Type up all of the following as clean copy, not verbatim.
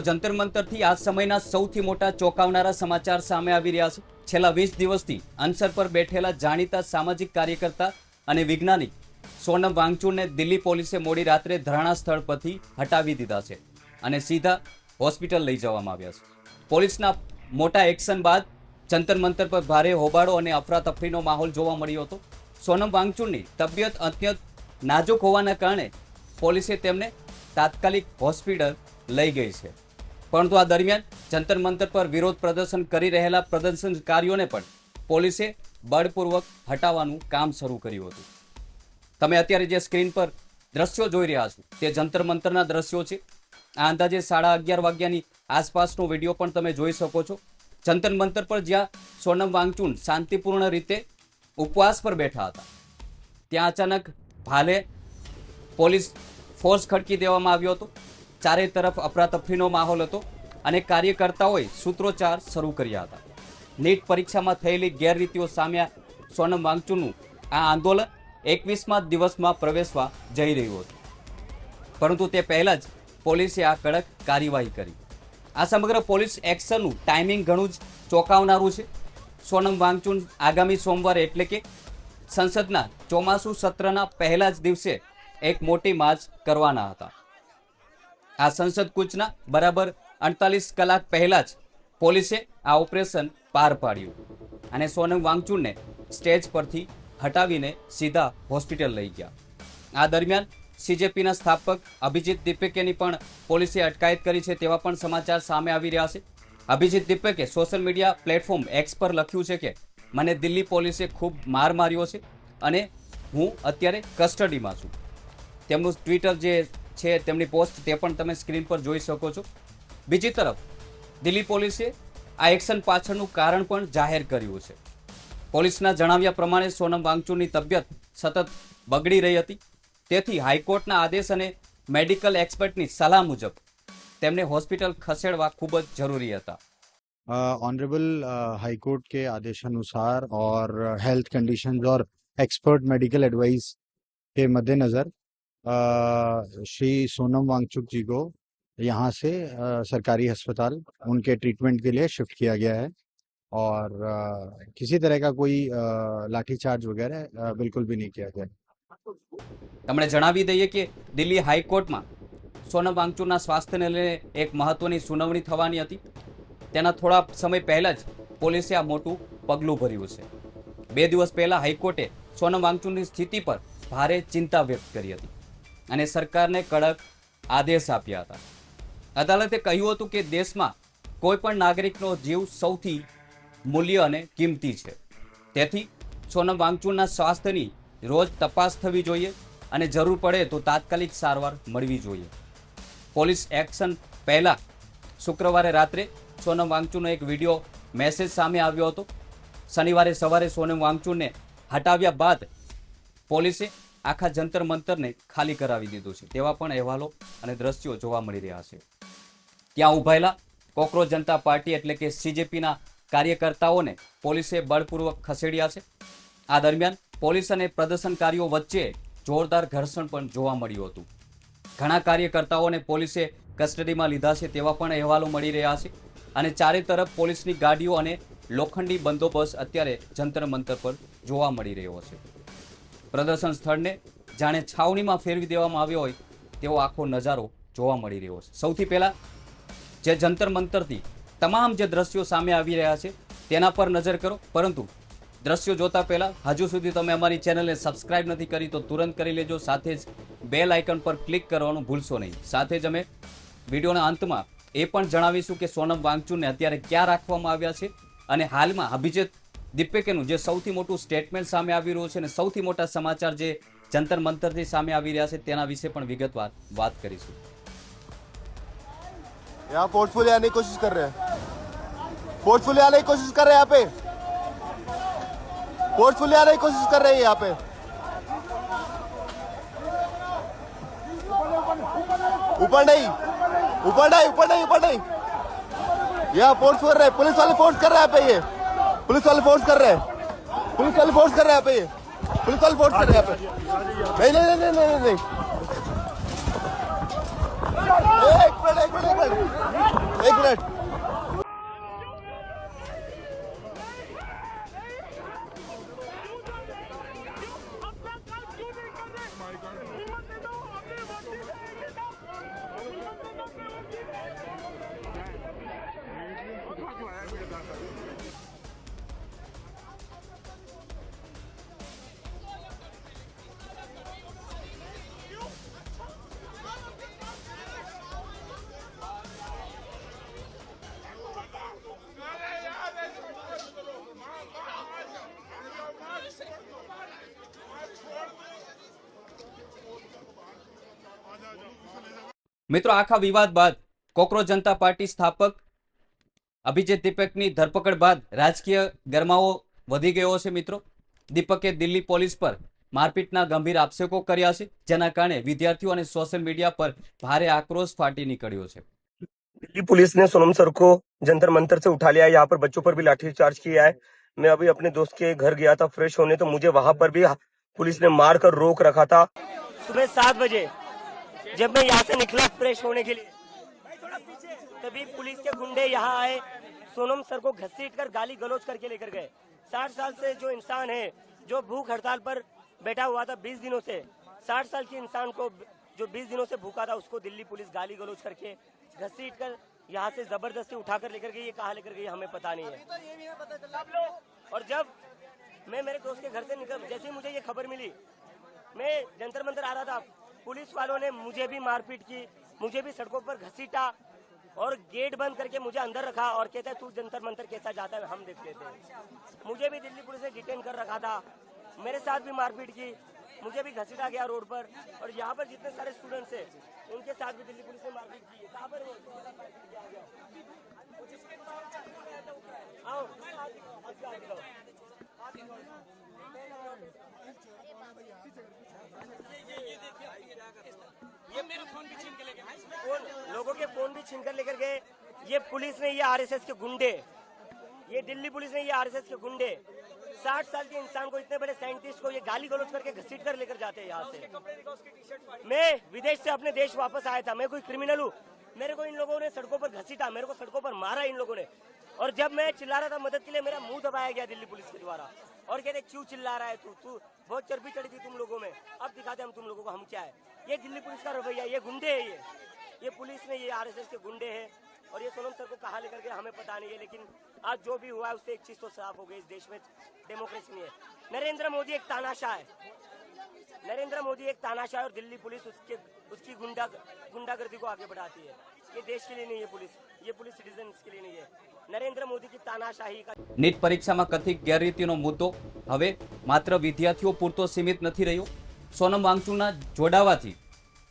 જંતર મંતરથી આજ સમયના સૌથી મોટા ચોંકાવનારા સમાચાર સામે આવી રહ્યા છે। છેલ્લા 20 દિવસથી અનસર પર બેઠેલા જાણીતા સામાજિક કાર્યકર્તા અને વૈજ્ઞાનિક સોનમ વાંગચુકને દિલ્હી પોલીસે મોડી રાત્રે ધરણા સ્થળ પરથી હટાવી દીધા છે અને સીધા હોસ્પિટલ લઈ જવામાં આવ્યા છે। પોલીસના મોટા એક્શન બાદ જંતર મંતર પર ભારે હોબાળો અને અફરાતફરીનો માહોલ જોવા મળ્યો હતો। સોનમ વાંગચુકની તબિયત અત્યંત નાજુક હોવાના કારણે પોલીસે તેમને તાત્કાલિક હોસ્પિટલ લઈ ગઈ છે, પરંતુ આ દરમિયાન જંતર મંતર પર વિરોધ પ્રદર્શન કરી રહેલા પ્રદર્શનકારીઓને પણ પોલીસે બળપૂર્વક હટાવવાનું કામ શરૂ કર્યું હતું। તમે અત્યારે જે સ્ક્રીન પર દ્રશ્યો જોઈ રહ્યા છો તે જંતર મંતરના દ્રશ્યો છે। આ અંદાજે 11:30 વાગ્યાની આસપાસનો વિડીયો પણ તમે જોઈ શકો છો। જંતર મંતર પર જ્યાં સોનમ વાંગચુક શાંતિપૂર્ણ રીતે ઉપવાસ પર બેઠા હતા, ત્યાં અચાનક ભાલે પોલીસ ફોર્સ ખડકી દેવામાં આવ્યો હતો। ચારે તરફ અફરાતફરીનો માહોલ હતો અને કાર્યકર્તાઓએ સૂત્રોચ્ચાર શરૂ કર્યા હતા। નીટ પરીક્ષામાં થયેલી ગેરરીતિઓ સામે સોનમ વાંગચુકનું આ આંદોલન 21મા દિવસમાં પ્રવેશવા જઈ રહ્યું હતું, પરંતુ તે પહેલા જ પોલીસે આ કડક કાર્યવાહી કરી। આ સમગ્ર પોલીસ એક્શનનું ટાઈમિંગ ઘણું જ ચોંકાવનારું છે। સોનમ વાંગચુક આગામી સોમવારે એટલે કે સંસદના ચોમાસુ સત્રના પહેલા જ દિવસે એક મોટી માર્ચ કરવાના હતા। આ સંસદ કૂચના બરાબર 48 કલાક પહેલા જ પોલીસે આ ઓપરેશન પાર પાડ્યું અને સોનમ વાંગચુકને સ્ટેજ પરથી હટાવીને સીધા હોસ્પિટલ લઈ ગયા। આ દરમિયાન સીજેપીના સ્થાપક અભિજીત દીપકેની પણ પોલીસે અટકાયત કરી છે તેવા પણ સમાચાર સામે આવી રહ્યા છે। અભિજીત દીપકે સોશિયલ મીડિયા પ્લેટફોર્મ એક્સ પર લખ્યું છે કે મને દિલ્હી પોલીસે ખૂબ માર માર્યો છે અને હું અત્યારે કસ્ટડીમાં છું। તેમનું ટ્વિટર જે છે તેમની પોસ્ટ તે પણ તમે સ્ક્રીન પર જોઈ શકો છો। બીજી તરફ દિલ્હી પોલીસે આ એક્શન પાછળનું કારણ પણ જાહેર કર્યું છે। પોલીસના જણાવ્યા પ્રમાણે સોનમ વાંગચુકની તબિયત સતત બગડી રહી હતી, તેથી હાઈકોર્ટના આદેશ અને મેડિકલ એક્સપર્ટની સલાહ મુજબ તેમને હોસ્પિટલ ખસેડવા ખૂબ જ જરૂરી હતા। ऑनरेबल हाई कोर्ट के आदेशानुसार और हेल्थ कंडीशंस और एक्सपर्ट मेडिकल एडवाइस के मद्देनज़र श्री सोनम वांगचुक जी को यहाँ से सरकारी अस्पताल उनके ट्रीटमेंट के लिए शिफ्ट किया गया है और किसी तरह का कोई लाठीचार्ज वगैरह बिल्कुल भी नहीं किया गया। તમને જણાવી દઈએ કે દિલ્હી હાઈકોર્ટમાં સોનમ વાંગચુકના સ્વાસ્થ્યને લઈને એક મહત્વની સુનાવણી થવાની હતી। તેના થોડા સમય પહેલા જ પોલીસે આ મોટું પગલું ભર્યું છે। 2 દિવસ પહેલા હાઈકોર્ટે સોનમ વાંગચુકની સ્થિતિ પર ભારે ચિંતા વ્યક્ત કરી હતી અને સરકારને કડક આદેશ આપ્યા હતા। અદાલતે કહ્યું હતું કે દેશમાં કોઈ પણ નાગરિકનો જીવ સૌથી મૂલ્ય અને કિંમતી છે, તેથી સોનમ વાંગચુકના સ્વાસ્થ્યની રોજ તપાસ થવી જોઈએ અને જરૂર પડે તો તાત્કાલિક સારવાર મળવી જોઈએ। પોલીસ એક્શન પહેલા શુક્રવારે રાત્રે સોનમ વાંગચુકનો એક વિડીયો મેસેજ સામે આવ્યો હતો। શનિવારે સવારે સોનમ વાંગચુકને હટાવ્યા બાદ પોલીસે આખા જંતર મંતરને ખાલી કરાવી દીધું છે તેવા પણ અહેવાલો અને દ્રશ્યો જોવા મળી રહ્યા છે। ત્યાં ઉભાયેલા કોકરોચ જનતા પાર્ટી એટલે કે સીજેપીના કાર્યકર્તાઓને પોલીસે બળપૂર્વક ખસેડ્યા છે। આ દરમિયાન પોલીસ અને પ્રદર્શનકારીઓ વચ્ચે જોરદાર ઘર્ષણ પણ જોવા મળ્યું હતું। ઘણા કાર્યકર્તાઓને પોલીસે કસ્ટડીમાં લીધા છે તેવા પણ અહેવાલો મળી રહ્યા છે અને ચારે તરફ પોલીસની ગાડીઓ અને લોખંડી બંદોબસ્ત અત્યારે જંતર મંતર પર જોવા મળી રહ્યો છે। પ્રદર્શન સ્થળને જાણે છાવણીમાં ફેરવી દેવામાં આવ્યો હોય તેવો આખો નજારો જોવા મળી રહ્યો છે। સૌથી પહેલા જે જંતર મંતરથી તમામ જે દ્રશ્યો સામે આવી રહ્યા છે તેના પર નજર કરો, પરંતુ દ્રશ્યો જોતા પહેલા હજુ સુધી તમે અમારી ચેનલને સબસ્ક્રાઇબ નથી કરી તો તુરંત કરી લેજો, સાથે જ બેલ આઇકન પર ક્લિક કરવાનું ભૂલશો નહીં। સાથે જ અમે વિડીયોના અંતમાં એ પણ જણાવીશું કે સોનમ વાંગચુકને અત્યારે ક્યાં રાખવામાં આવ્યા છે અને હાલમાં અભિજીત દીપકેનું જે સૌથી મોટું સ્ટેટમેન્ટ સામે આવી રહ્યું છે અને સૌથી મોટા સમાચાર જે જંતર મંતરથી સામે આવી રહ્યા છે તેના વિશે પણ વિગતવાર વાત કરીશું। यहाँ फोर्सफुली आने की कोशिश कर रहे हैं, फोर्सफुली आने की कोशिश कर रहे हैं, यहाँ पे फोर्सफुली आने की कोशिश कर रहे हैं। यहाँ पे ऊपर नहीं, ऊपर नहीं, ऊपर नहीं, ऊपर नहीं, यहाँ फोर्स कर रहे हैं, पुलिस वाले फोर्स कर रहे हैं। यहाँ पे ये पुलिस वाले फोर्स कर रहे हैं, पुलिस वाले फोर्स कर रहे हैं। यहाँ पे ये पुलिस वाले फोर्स कर रहे हैं। यहाँ पे नहीं नहीं नहीं नहीं नहीं, नहीं। एक मिनट મિત્રો, આખા વિવાદ બાદ કોકરોચ જનતા પાર્ટી સ્થાપક અભિજીત દીપકની ધરપકડ બાદ રાજકીય ગરમાવો વધી ગયો છે. મિત્રો, દીપકે દિલ્હી પોલીસ પર મારપીટના ગંભીર આક્ષેપો કર્યા છે, જેના કારણે વિદ્યાર્થીઓ અને સોશિયલ મીડિયા પર ભારે આક્રોશ ફાટી નીકળ્યો છે. दिल्ली पुलिस ने सोनम सर को जंतर मंतर से उठा लिया है। यहाँ पर बच्चों पर भी लाठीचार्ज किया है। मैं अभी अपने दोस्त के घर गया था फ्रेश होने, तो मुझे वहां पर भी पुलिस ने मार कर रोक रखा था। सुबह 7 बजे जब मैं यहाँ से निकला फ्रेश होने के लिए, तभी पुलिस के गुंडे यहाँ आए, सोनम सर को घसीट कर गाली गलौज करके लेकर गए। 60 साल से जो इंसान है, जो भूख हड़ताल पर बैठा हुआ था 20 दिनों से, 60 साल के इंसान को जो 20 दिनों से भूखा था, उसको दिल्ली पुलिस गाली गलौज करके घसीट कर यहाँ से जबरदस्ती उठाकर लेकर गई। ये कहाँ लेकर गई हमें पता नहीं है। और जब मैं मेरे दोस्त के घर से निकल, जैसे ही मुझे ये खबर मिली, मैं जंतर मंतर आ रहा था, पुलिस वालों ने मुझे भी मारपीट की, मुझे भी सड़कों पर घसीटा और गेट बंद करके मुझे अंदर रखा और कहता है तू जंतर मंतर कैसा जाता है हम देख लेते हैं। मुझे भी दिल्ली पुलिस ने डिटेन कर रखा था, मेरे साथ भी मारपीट की, मुझे भी घसीटा गया रोड पर। और यहाँ पर जितने सारे स्टूडेंट्स हैं उनके साथ भी दिल्ली पुलिस ने मारपीट की। कहाँ पर वो? आओ, ये मेरे फोन भी छीन के लेके गए, लोगों के फोन भी छीन कर लेकर गए। ये पुलिस ने, ये आरएसएस के गुंडे, ये दिल्ली पुलिस ने, ये आरएसएस के गुंडे 60 साल के इंसान को, इतने बड़े साइंटिस्ट को ये गाली गलौज करके घसीट कर लेकर जाते हैं यहाँ से। मैं विदेश से अपने देश वापस आया था, मैं कोई क्रिमिनल हूँ? मेरे को इन लोगों ने सड़कों पर घसीटा, मेरे को सड़कों पर मारा इन लोगों ने। और जब मैं चिल्ला रहा था मदद के लिए, मेरा मुंह दबाया गया दिल्ली पुलिस के द्वारा और कहते क्यों चिल्ला रहा है तू बहुत चर्बी चढ़ी थी तुम लोगों में, अब दिखाते हम तुम लोगों को हम क्या है। ये दिल्ली पुलिस का रवैया, ये गुंडे है, ये पुलिस ने, ये आरएसएस के गुंडे हैं। और ये सोनम सर को कहाँ लेकर गए हमें पता नहीं है, लेकिन आज जो भी हुआ है उससे एक चीज तो साफ हो गई, इस देश में डेमोक्रेसी नहीं है। नरेंद्र मोदी एक तानाशाह है, नरेंद्र मोदी एक तानाशाह है और दिल्ली पुलिस उसकी गुंडागर्दी को आगे बढ़ाती है। ये देश के लिए नहीं है पुलिस, ये पुलिस सिटीजन के लिए नहीं है। नरेंद्र मोदी की तानाशाही का નીટ પરીક્ષામાં કથિત ગેરરીતિનો મુદ્દો હવે માત્ર વિદ્યાર્થીઓ પૂરતો સીમિત નથી રહ્યો. સોનમ વાંગચુકના જોડાવાથી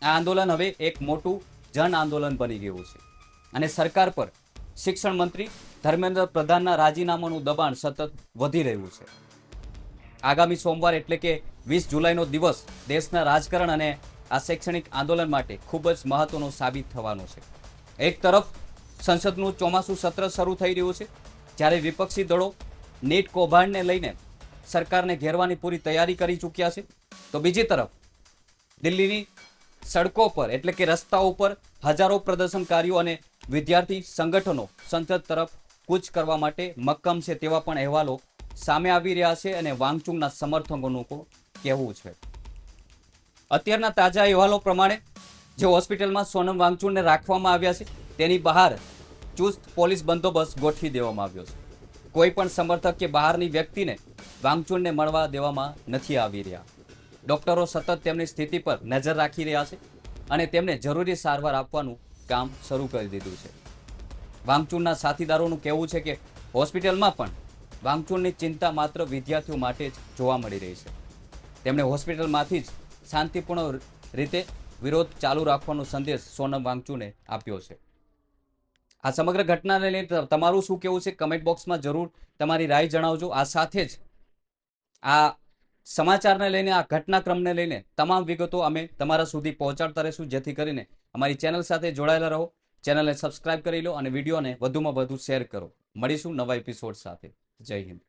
આ આંદોલન હવે એક મોટું જન આંદોલન બની ગયું છે અને સરકાર પર શિક્ષણ મંત્રી ધર્મેન્દ્ર પ્રધાનના રાજીનામાનું દબાણ સતત વધી રહ્યું છે. આગામી સોમવાર એટલે કે 20 જુલાઈનો દિવસ દેશના રાજકારણ અને આ શૈક્ષણિક આંદોલન માટે ખૂબ જ મહત્વનો સાબિત થવાનો છે. એક તરફ સંસદનું ચોમાસું સત્ર શરૂ થઈ રહ્યું છે, જ્યારે વિપક્ષી દળો નીટ કૌભાંડને લઈને સરકારને ઘેરવાની પૂરી તૈયારી કરી ચૂક્યા છે, તો બીજી તરફ દિલ્હીની સડકો પર એટલે કે રસ્તાઓ પર હજારો પ્રદર્શનકારીઓ અને વિદ્યાર્થી સંગઠનો સંસદ તરફ કૂચ કરવા માટે મક્કમ છે તેવા પણ અહેવાલો સામે આવી રહ્યા છે અને વાંગચુકના સમર્થકોનું કહેવું છે. અત્યારના તાજા અહેવાલો પ્રમાણે જે હોસ્પિટલમાં સોનમ વાંગચુકને રાખવામાં આવ્યા છે તેની બહાર ચુસ્ત પોલીસ બંદોબસ્ત ગોઠવી દેવામાં આવ્યો છે. કોઈ પણ સમર્થક કે બહારની વ્યક્તિને વાંગચુકને મળવા દેવામાં નથી આવી રહ્યા. ડોક્ટરો સતત તેમની સ્થિતિ પર નજર રાખી રહ્યા છે અને તેમને જરૂરી સારવાર આપવાનું કામ શરૂ કરી દીધું છે. વાંગચુકના સાથીદારોનું કહેવું છે કે હોસ્પિટલમાં પણ વાંગચુકની ચિંતા માત્ર વિદ્યાર્થીઓ માટે જ જોવા મળી રહી છે. તેમણે હોસ્પિટલમાંથી જ શાંતિપૂર્ણ રીતે વિરોધ ચાલુ રાખવાનો સંદેશ સોનમ વાંગચુકને આપ્યો છે. આ સમગ્ર ઘટનાને લઈને તમારું શું કહેવું છે કમેન્ટ બોક્સમાં જરૂર તમારી રાય જણાવજો. આ સાથે જ આ સમાચારને લઈને, આ ઘટનાક્રમને લઈને તમામ વિગતો અમે તમારા સુધી પહોંચાડતા રહીશું, જેથી કરીને અમારી ચેનલ સાથે જોડાયેલા રહો. ચેનલને સબસ્ક્રાઇબ કરી લો અને વિડીયોને વધુમાં વધુ શેર કરો. મળીશું નવા એપિસોડ સાથે. જય હિન્દ.